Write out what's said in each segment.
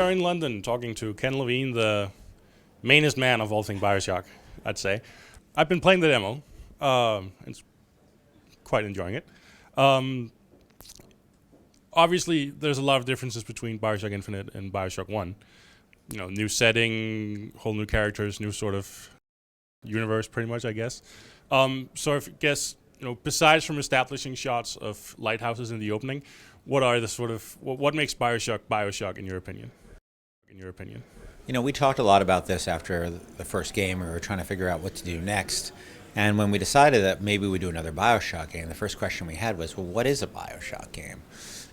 are in London talking to Ken Levine, the mainest man of all things Bioshock, I'd say. I've been playing the demo. And quite enjoying it. Um, Obviously, there's a lot of differences between Bioshock Infinite and Bioshock 1. You know, new setting, whole new characters, new sort of universe, pretty much, I guess. So I guess, you know, besides from establishing shots of lighthouses in the opening, what are the sort of, what makes Bioshock Bioshock in your opinion? You know, we talked a lot about this after the first game. We were trying to figure out what to do next. And when we decided that maybe we'd do another Bioshock game, the first question we had was, well, what is a Bioshock game?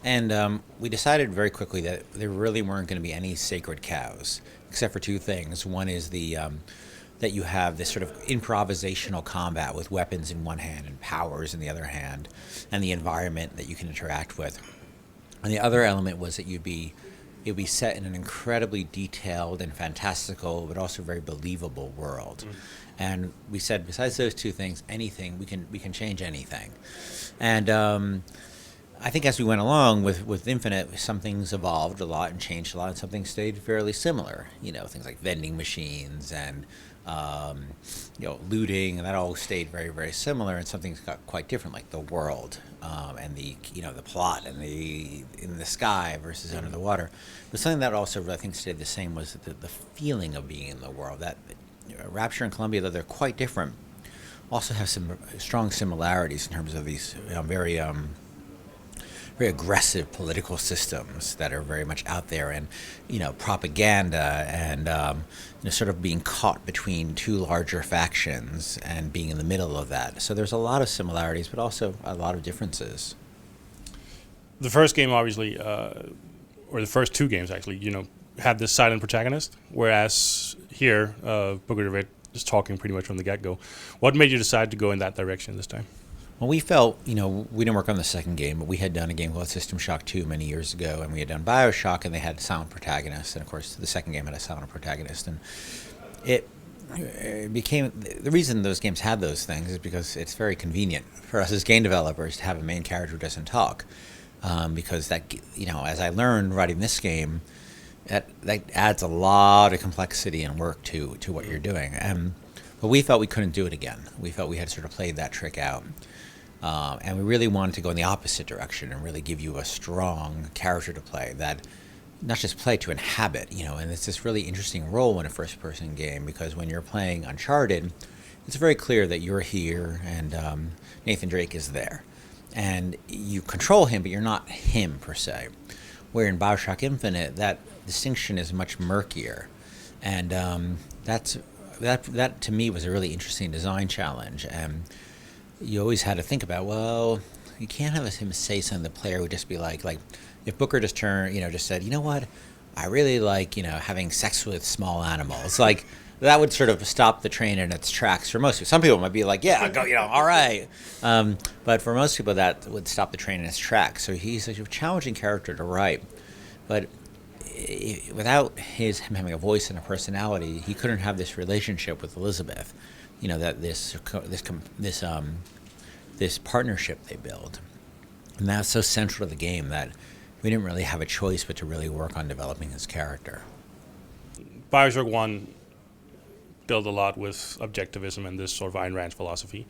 And we decided very quickly that there really weren't going to be any sacred cows, except for two things. One is that you have this sort of improvisational combat with weapons in one hand and powers in the other hand, and the environment that you can interact with. And the other element was that it'd be set in an incredibly detailed and fantastical, but also very believable world. And we said, besides those two things, anything we can change anything. And I think as we went along with Infinite, some things evolved a lot and changed a lot, and some things stayed fairly similar. You know, things like vending machines and looting, and that all stayed very, very similar. And some things got quite different, like the world and the plot and the in the sky versus under the water. But something that also I think stayed the same was the feeling of being in the world. That Rapture and Columbia, though they're quite different, also have some strong similarities in terms of these very aggressive political systems that are very much out there, and propaganda, and sort of being caught between two larger factions and being in the middle of that. So there's a lot of similarities, but also a lot of differences. The first game, obviously, or the first two games actually, had this silent protagonist, whereas here, Booker DeWitt is talking pretty much from the get-go. What made you decide to go in that direction this time? Well, we felt, we didn't work on the second game, but we had done a game called System Shock 2 many years ago, and we had done Bioshock, and they had silent protagonists, and of course the second game had a silent protagonist, and it became, the reason those games had those things is because it's very convenient for us as game developers to have a main character who doesn't talk, because that, as I learned writing this game, that adds a lot of complexity and work to what you're doing. But we felt we couldn't do it again. We felt we had sort of played that trick out. And we really wanted to go in the opposite direction and really give you a strong character to play, that not just play, to inhabit, and it's this really interesting role in a first-person game, because when you're playing Uncharted, it's very clear that you're here and Nathan Drake is there. And you control him, but you're not him per se. Where in Bioshock Infinite, that distinction is much murkier. And that to me was a really interesting design challenge. And you always had to think about, well, you can't have him say something the player would just be like if Booker just said, you know what, I really like, having sex with small animals. Like, that would sort of stop the train in its tracks for most people. Some people might be like, yeah, go, all right. But for most people, that would stop the train in its tracks. So he's a challenging character to write. But without him having a voice and a personality, he couldn't have this relationship with Elizabeth. That this partnership they build, and that's so central to the game that we didn't really have a choice but to really work on developing his character. Bioshock 1 dealt a lot with objectivism and this sort of Ayn Rand philosophy.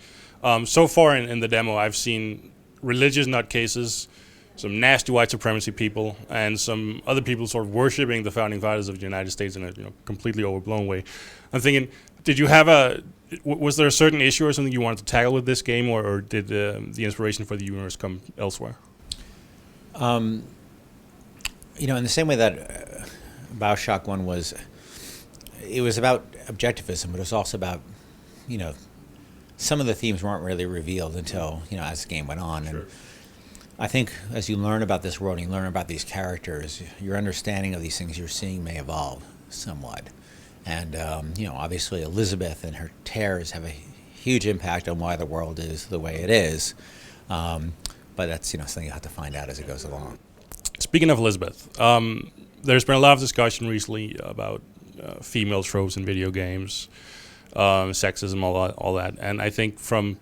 So far in the demo, I've seen religious nutcases, some nasty white supremacy people, and some other people sort of worshiping the founding fathers of the United States in a completely overblown way. I'm thinking, was there a certain issue or something you wanted to tackle with this game, or did the inspiration for the universe come elsewhere? In the same way that Bioshock 1 was about objectivism, but it was also about, some of the themes weren't really revealed until, as the game went on. Sure. And I think as you learn about this world and you learn about these characters, your understanding of these things you're seeing may evolve somewhat. And, obviously Elizabeth and her tears have a huge impact on why the world is the way it is. But that's, something you have to find out as it goes along. Speaking of Elizabeth, there's been a lot of discussion recently about female tropes in video games, sexism, all that. And I think from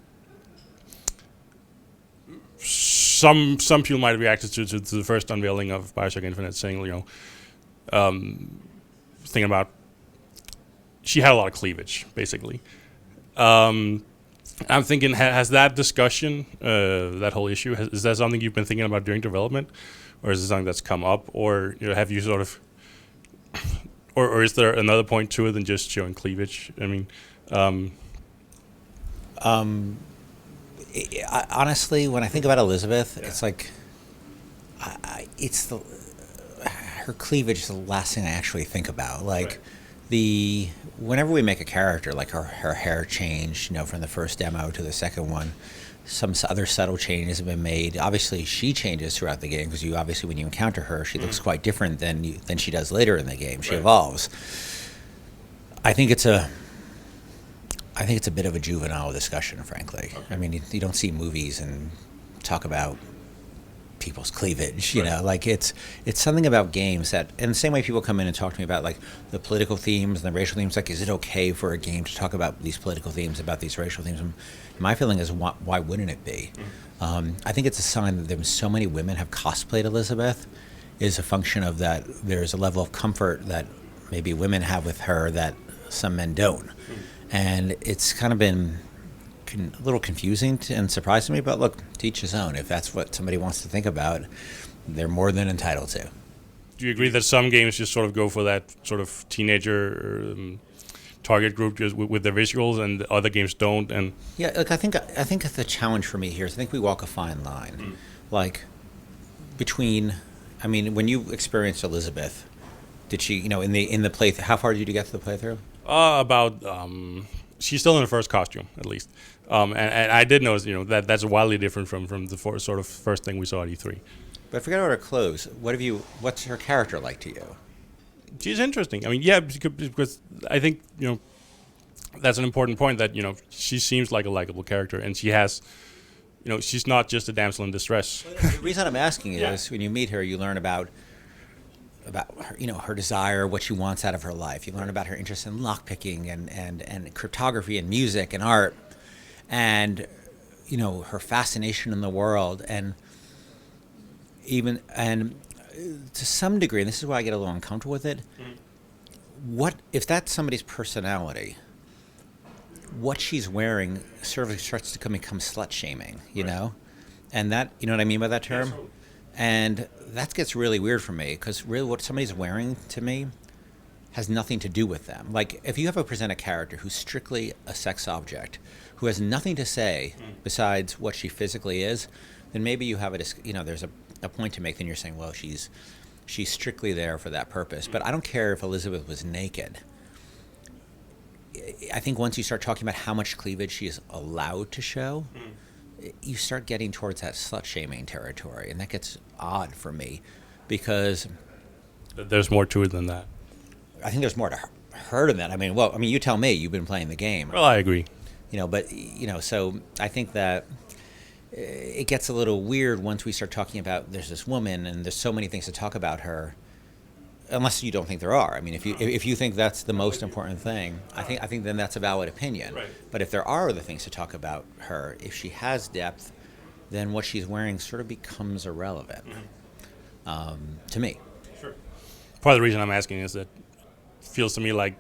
some people might have reacted to the first unveiling of Bioshock Infinite saying, Thinking about, she had a lot of cleavage, basically. I'm thinking, has that discussion, that whole issue, is that something you've been thinking about during development, or is it something that's come up, or have you sort of, or is there another point to it than just showing cleavage? I mean, honestly, when I think about Elizabeth, it's like, her cleavage is the last thing I actually think about. Like, whenever we make a character, like her hair changed, from the first demo to the second one, some other subtle changes have been made. Obviously, she changes throughout the game because obviously when you encounter her, she looks quite different than she does later in the game. She evolves. I think it's a bit of a juvenile discussion, frankly. Okay. I mean, you don't see movies and talk about people's cleavage, like it's something about games that, in the same way people come in and talk to me about like the political themes and the racial themes, like, is it okay for a game to talk about these political themes, about these racial themes? And my feeling is, why wouldn't it be? I think it's a sign that there's so many women have cosplayed Elizabeth is a function of that. There's a level of comfort that maybe women have with her that some men don't. And it's kind of been a little confusing and surprising me, but look, to each his own. If that's what somebody wants to think about, they're more than entitled to. Do you agree that some games just sort of go for that sort of teenager target group just with their visuals, and other games don't? And yeah, look, I think the challenge for me here is I think we walk a fine line, like between. I mean, when you experienced Elizabeth, did she, in the play? How far did you get to the playthrough? About. She's still in the first costume, at least. And I did notice, that's wildly different from the sort of first thing we saw at E3. But forget about her clothes. What's her character like to you? She's interesting. I mean, yeah, because I think, that's an important point, that, she seems like a likable character, and she has, she's not just a damsel in distress. The reason I'm asking is when you meet her, you learn about her, her desire, what she wants out of her life. You learn about her interest in lockpicking and cryptography and music and art, and her fascination in the world, and to some degree, and this is why I get a little uncomfortable with it. What if that's somebody's personality? What she's wearing sort of starts to become slut shaming, know, and that, you know what I mean by that term. Yes. And that gets really weird for me, because really what somebody's wearing to me has nothing to do with them. Like, if you have present a character who's strictly a sex object, who has nothing to say besides what she physically is, then maybe you have there's a point to make. Then you're saying, well, she's strictly there for that purpose. But I don't care if Elizabeth was naked. I think once you start talking about how much cleavage she is allowed to show, you start getting towards that slut-shaming territory, and that gets odd for me, because there's more to it than that. I think there's more to her than that. I mean, you tell me. You've been playing the game. Well, I agree. So I think that it gets a little weird once we start talking about there's this woman and there's so many things to talk about her. Unless you don't think there are. I mean, if you think that's the most important thing, I think then that's a valid opinion. Right. But if there are other things to talk about her, if she has depth, then what she's wearing sort of becomes irrelevant to me. Sure. Part of the reason I'm asking is that it feels to me like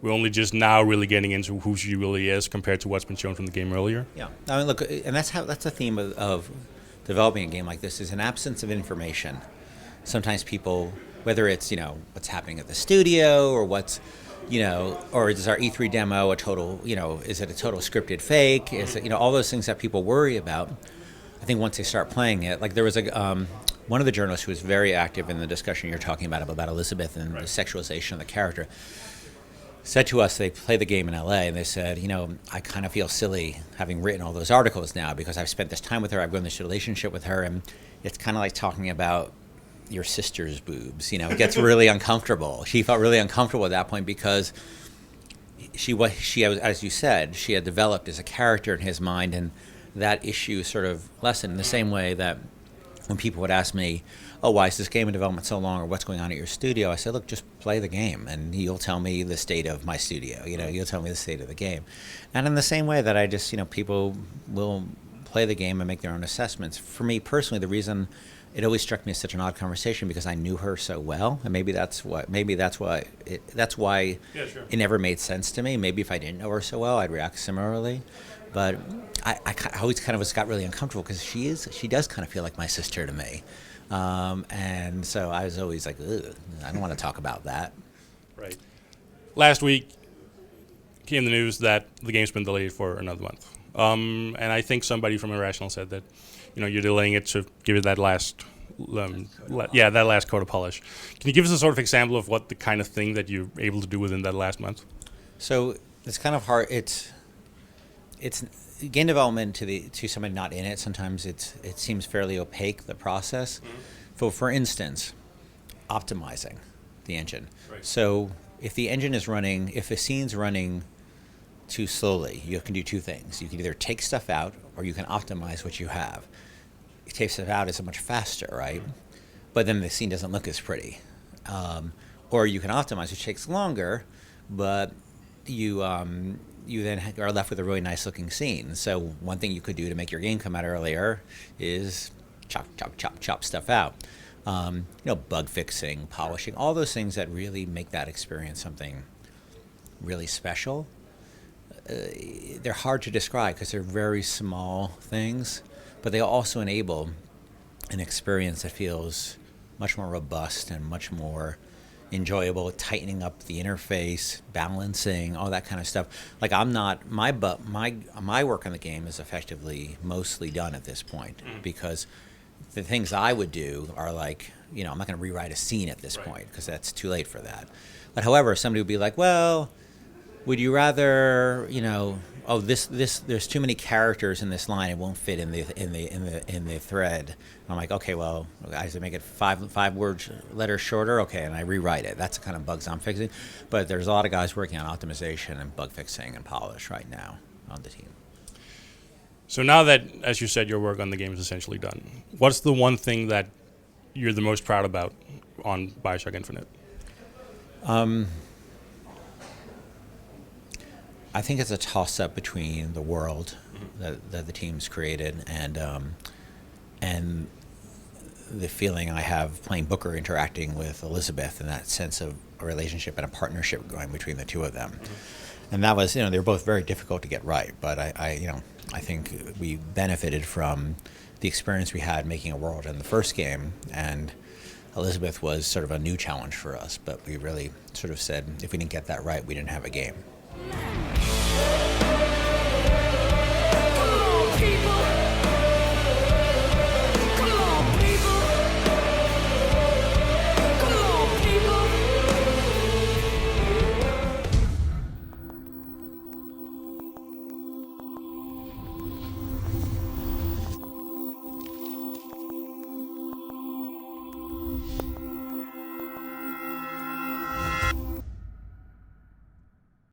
we're only just now really getting into who she really is compared to what's been shown from the game earlier. Yeah. I mean, look, and that's the theme of developing a game like this, is an absence of information. Sometimes people, whether it's, what's happening at the studio, or what's, or is our E3 demo a total, is it a total scripted fake? Is it, all those things that people worry about. I think once they start playing it, like there was one of the journalists who was very active in the discussion you're talking about Elizabeth and the sexualization of the character, said to us, they played the game in LA, and they said, I kind of feel silly having written all those articles now, because I've spent this time with her, I've grown this relationship with her, and it's kind of like talking about your sister's boobs. It gets really uncomfortable. She felt really uncomfortable at that point, because she was, as you said, she had developed as a character in his mind, and that issue sort of lessened, in the same way that when people would ask me, oh, why is this game in development so long, or what's going on at your studio? I said, look, just play the game, and you'll tell me the state of my studio. You'll tell me the state of the game. And in the same way that I just, people will play the game and make their own assessments. For me personally, the reason it always struck me as such an odd conversation because I knew her so well, and maybe that's why Yeah, sure. it never made sense to me. Maybe if I didn't know her so well, I'd react similarly. But I always kind of got really uncomfortable because she does kind of feel like my sister to me, and so I was always like, ugh, I don't want to talk about that. Right. Last week came the news that the game's been delayed for another month. And I think somebody from Irrational said that, you're delaying it to give it that last, that last coat of polish. Can you give us a sort of example of what the kind of thing that you're able to do within that last month? So it's kind of hard. It's game development to somebody not in it. Sometimes it seems fairly opaque, the process. Mm-hmm. For instance, optimizing the engine. Right. So if the engine is running, if a scene's running too slowly, you can do two things. You can either take stuff out or you can optimize what you have. You take stuff out, it's much faster, right? But then the scene doesn't look as pretty. Or you can optimize, which takes longer, but you then are left with a really nice looking scene. So one thing you could do to make your game come out earlier is chop stuff out. Bug fixing, polishing, all those things that really make that experience something really special. They're hard to describe because they're very small things, but they also enable an experience that feels much more robust and much more enjoyable, tightening up the interface, balancing, all that kind of stuff. Like my work on the game is effectively mostly done at this point because the things I would do are like, I'm not going to rewrite a scene at this point because that's too late for that. But however, somebody would be like, well, would you rather, there's too many characters in this line, it won't fit in the thread. And I'm like, okay, well, I have to make it five letters shorter, okay, and I rewrite it. That's the kind of bugs I'm fixing. But there's a lot of guys working on optimization and bug fixing and polish right now on the team. So now that, as you said, your work on the game is essentially done, what's the one thing that you're the most proud about on Bioshock Infinite? I think it's a toss-up between the world that the team's created and the feeling I have playing Booker interacting with Elizabeth and that sense of a relationship and a partnership going between the two of them. And that was, they're both very difficult to get right, but I think we benefited from the experience we had making a world in the first game, and Elizabeth was sort of a new challenge for us, but we really sort of said if we didn't get that right, we didn't have a game.